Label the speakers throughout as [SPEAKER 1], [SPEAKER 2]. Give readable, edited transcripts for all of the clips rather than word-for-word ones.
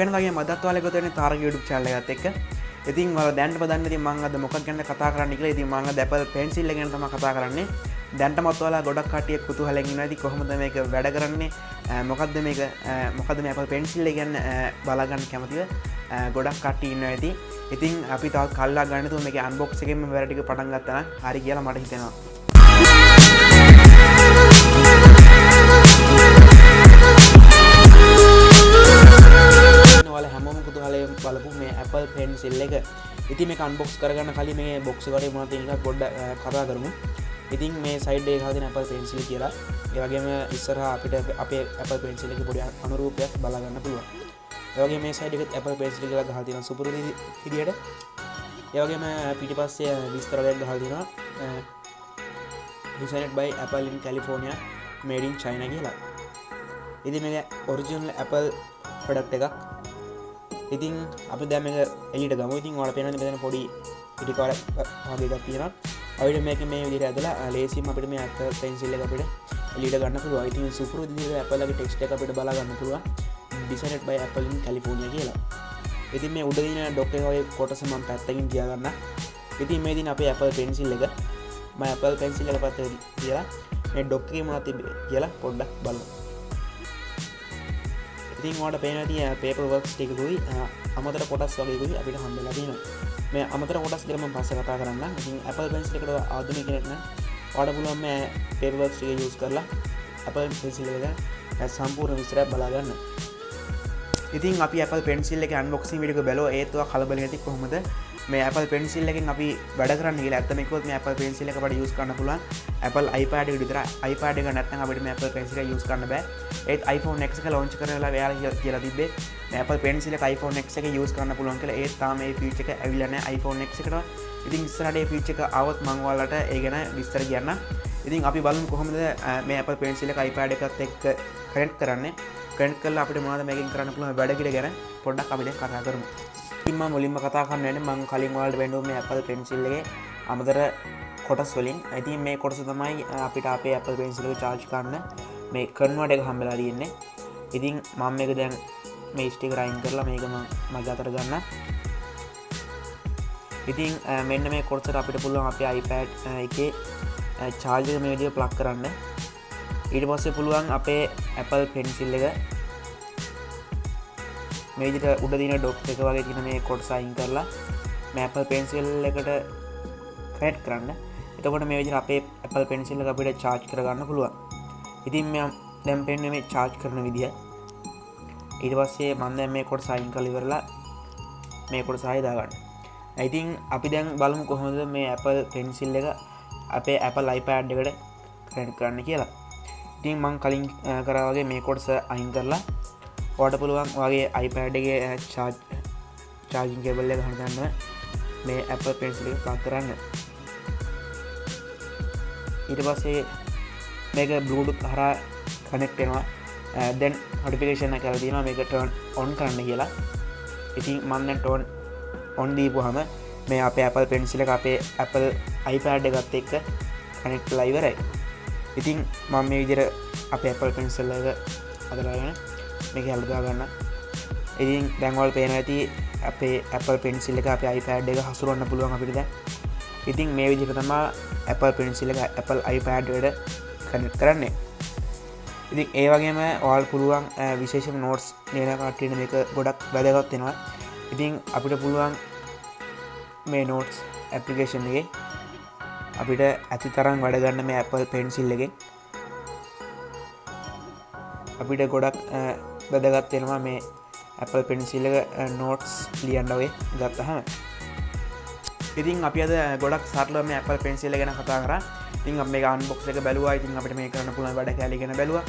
[SPEAKER 1] වෙනදාගේ මදත් ඔයාලා එකතු වෙන්නේ තාරක YouTube channel එකත් එක්ක. ඉතින් ඔයාලා දැනටම දන්න ඉතින් මම අද මොකක් ගැනද කතා කරන්න කියලා. ඉතින් මම අද Apple pencil එක ගැන තමයි කතා කරන්නේ. දැනටමත් ඔයාලා ගොඩක් කට්ටිය කුතුහලයෙන් ඉන්නවා. ඉතින් කොහොමද මේක වැඩ කරන්නේ? මොකද්ද මේ Apple pencil එක ගැන බලා ගන්න කැමතිද? ගොඩක් කට්ටිය ඉන්නවා ඉතින්. ඉතින් අපි තවත් කල්ලා ගන්න තුම මේකේ unbox එකෙන්ම වැඩ ටික පටන් ගත්තා නම් හරි කියලා මට හිතෙනවා. හැමෝම බලපු මේ Apple pencil එක. ඉතින් මේක unbox කරගන්න කලින් මේ box එකේ මොනවද තියෙන එක පොඩ්ඩක් කතා කරමු. ඉතින් මේ side එකේ හදින Apple pencil කියලා. ඒ වගේම ඉස්සරහා අපිට අපේ Apple pencil එකේ පොඩි අනුරූපයක් බලා ගන්න පුළුවන්. ඒ වගේම මේ side එකේ Apple pencil කියලා ගහලා තියෙනවා සුපුරුදු විදියට. ඒ වගේම පිටිපස්සේ විස්තරයක් ගහලා තියෙනවා. designed by Apple in California, made in China කියලා. ඉතින් මේක original Apple product එකක්. ඉතින් අපි දැන් මේක එළියට ගමු. ඉතින් ඔයාලා පේනවානේ මෙතන පොඩි පිටි කාඩ් වගේ එකක් තියෙනවා. අපිට මේක මේ විදිහට ඇදලා ලේසියෙන්ම අපිට මේ Apple pencil එක අපිට එළියට ගන්න පුළුවන්. ඉතින් සුපුරුදු විදිහට Apple ලගේ ටෙක්ස්ට් එක අපිට බලා ගන්න පුළුවන්. designed by Apple in California කියලා. ඉතින් මේ උඩ දින ඩොක් එක වගේ කොටස මම පැත්තකින් තියාගන්න. ඉතින් මේ දින අපේ Apple pencil එක මම Apple pencil එක පැත්තට තියලා මේ ඩොක් එකේ මොනවද තිබෙන්නේ කියලා පොඩ්ඩක් බලමු. ඉතින් ඔයාලට පේනවා තියෙන paper works ටිකකුයි අමතර කොටස් වගේකුයි අපිට හම්බෙලා තියෙනවා. මේ අමතර කොටස් ගැන මම පස්සේ කතා කරන්නම්. ඉතින් Apple pencil එකට ආධුනික කෙනෙක් නම් ඔයාලට පුළුවන් මේ paper works ටික use කරලා Apple pencil එක සම්පූර්ණ විස්තරයක් බලා ගන්න. ඉතින් අපි Apple pencil එකේ unboxing වීඩියෝ එක බැලුවා. ඒත් ඔයා කලබල නැති කොහොමද මේ Apple pencil එකෙන් අපි වැඩ කරන්න කියලා. ඇත්තම කිව්වොත් මේ Apple pencil එක අපිට use කරන්න පුළුවන් Apple iPad එකට විතරයි. iPad එක නැත්නම් අපිට මේ Apple pencil එක use කරන්න බෑ. ඒත් iPhone X එක launch කරන වෙලාව එයාලා කියලා තිබ්බේ මේ Apple pencil එක iPhone X එකේ use කරන්න පුළුවන් කියලා. ඒත් තාම මේ feature එක ඇවිල්ලා නැහැ iPhone X එකට. ඉතින් ඉස්සරහට මේ feature එක આવොත් මම ඔයාලට ඒ ගැන විස්තර කියන්නම්. ඉතින් අපි බලමු කොහොමද මේ Apple pencil එක iPad එකත් එක්ක connect කරන්නේ. connect කරලා අපිට මොනවද මේකෙන් කරන්න පුළුවන් වැඩ කිල ගැන පොඩ්ඩක් අපි දැන් කතා කරමු. ඉතින් මම මුලින්ම කතා කරන්න යන්නේ මම කලින් ඔයාලට වෙන්නුව මේ Apple pencil එකේ අමතර කොටස් වලින්. ඉතින් මේ කොටස තමයි අපිට අපේ Apple pencil එක charge කරන්න මේ කන්වර්ට් එක හම්බෙලා තියෙන්නේ. ඉතින් මම මේක දැන් මේ ස්ටිකර් අයින් කරලා මේක මම මගේ අතට ගන්න. ඉතින් මෙන්න මේ කොටසට අපිට පුළුවන් අපේ iPad එකේ charger එක මේ විදිහට plug කරන්න. ඊට පස්සේ පුළුවන් අපේ Apple pencil එක මේ විදිහට උඩ දින ඩොක් එක වගේ තියෙන මේ කොටස අයින් කරලා මේ Apple pencil එකට connect කරන්න. එතකොට මේ විදිහට අපේ Apple pencil එක අපිට charge කරගන්න පුළුවන්. ඉතින් මම දැන් පෙන්නේ මේ charge කරන විදිය. ඊට පස්සේ මම දැන් මේ කොටස අයින් කරලා ඉවරලා මේ කොටස ආයෙ දාගන්න. ඉතින් අපි දැන් බලමු කොහොමද මේ Apple pencil එක අපේ Apple iPad එකට connect කරන්න කියලා. ඉතින් මම කලින් කරා වගේ මේ කොටස අයින් කරලා ඔයාලට පුළුවන් ඔයාගේ iPad එකේ charging cable එක ගන්න මේ Apple pencil එක plug කරන්න. ඊට පස්සේ මේක Bluetooth හරහා connect වෙනවා. then notification එක කියලා තියෙනවා මේක turn on කරන්න කියලා. ඉතින් මම දැන් turn on දීපුවාම මේ අපේ Apple pencil එක අපේ Apple iPad එකත් එක්ක connect වෙලා ඉවරයි. ඉතින් මම මේ විදිහට අපේ Apple pencil එක අදලාගෙන මේක හල්දා ගන්න. ඉතින් දැන් ඔයාලට පේනවා ඇති අපේ Apple pencil එක අපේ iPad එක හසුරවන්න පුළුවන් අපිට දැන්. ඉතින් මේ විදිහට තමයි Apple pencil එක Apple iPad එකට කනෙක්ට් කරන්නේ. ඉතින් ඒ වගේම ඔයාලට පුළුවන් විශේෂම notes ලියන කට්ටියට මේක ගොඩක් වැදගත් වෙනවා. ඉතින් අපිට පුළුවන් මේ notes application එකේ අපිට ඇති තරම් වැඩ ගන්න මේ Apple pencil එකෙන් අපිට ගොඩක් වැදගත් වෙනවා මේ Apple pencil එක notes ලියන්න ඔය ගත්තහම. ඉතින් අපි අද ගොඩක් සරලව මේ Apple pencil එක ගැන කතා කරා. ඉතින් අපි මේක unbox එක බැලුවා. ඉතින් අපිට මේක කරන්න පුළුවන් වැඩ කැලේ ගැන බැලුවා.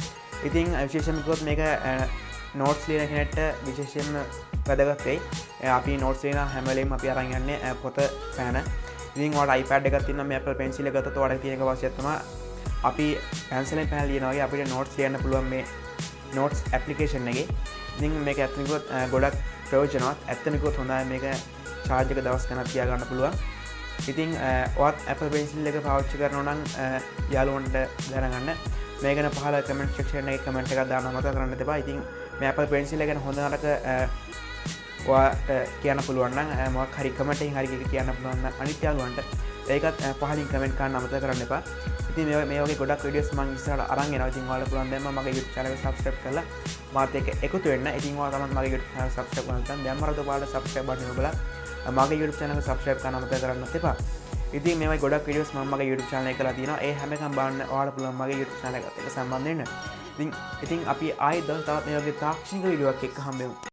[SPEAKER 1] ඉතින් විශේෂයෙන්ම කිව්වොත් මේක notes ලියන කෙනෙක්ට විශේෂයෙන්ම වැදගත් වෙයි. අපි notes ලියන හැම වෙලෙම අපි අරන් යන්නේ පොත පෑන. ඉතින් ඔයාලට iPad එකක් තියෙනවා මේ Apple pencil එක ගත්තොත් ඔයාලට තියෙන එක අවශ්‍යයි තමයි අපි pencil එකෙන් පෑන ලියනවා වගේ අපිට notes ලියන්න පුළුවන් මේ notes application එකේ. ඉතින් මේක ඇත්තටම ගොඩක් ප්‍රයෝජනවත්. ඇත්තටම කිව්වොත් හොඳයි මේක charge එක දවස් ගණනක් තියාගන්න පුළුවන්. ඉතින් ඔයත් Apple pencil එක පාවිච්චි කරනවා නම් යාළුවන්ට දැනගන්න. මේ ගැන පහළ කමෙන්ට් සෙක්ෂන් එකේ කමෙන්ට් එකක් දාන්න මතක කරන්න එපා. ඉතින් මේ Apple Pencil එක ගැන හොඳ නරක ඔයාට කියන්න පුළුවන් නම් මොකක් හරි කමෙන්ට් එකකින් හරි කියන්න පුළුවන් නම් අනිත් යාළුවන්ට ඒකත් පහලින් කමෙන්ට් කරන්න අමතක කරන්න එපා. ඉතින් මේ වගේ ගොඩක් වීඩියෝස් මම ඉස්සරහට අරන් එනවා. ඉතින් ඔයාලට පුළුවන් දැන්ම මගේ YouTube channel එක subscribe කරලා මාත් එක්ක එකතු වෙන්න. ඉතින් ඔයාලා තමයි මගේ YouTube channel subscribe කරන්න නැත්නම් දැන්ම රට ඔයාලට subscribe button එක ඔබලා මගේ YouTube channel එක subscribe කරන්න අමතක කරන්නත් එපා. ඉතින් මේ වගේ ගොඩක් වීඩියෝස් මම මගේ YouTube channel එකේ කරලා තියෙනවා. ඒ හැම එකම බලන්න ඔයාලට පුළුවන් මගේ YouTube channel එකත් එක්ක සම්බන්ධ වෙන්න. ඉතින් අපි ආයෙත් තවත් මේ වගේ තාක්ෂණික වීඩියෝ එකක් එක්ක හම්බෙමු.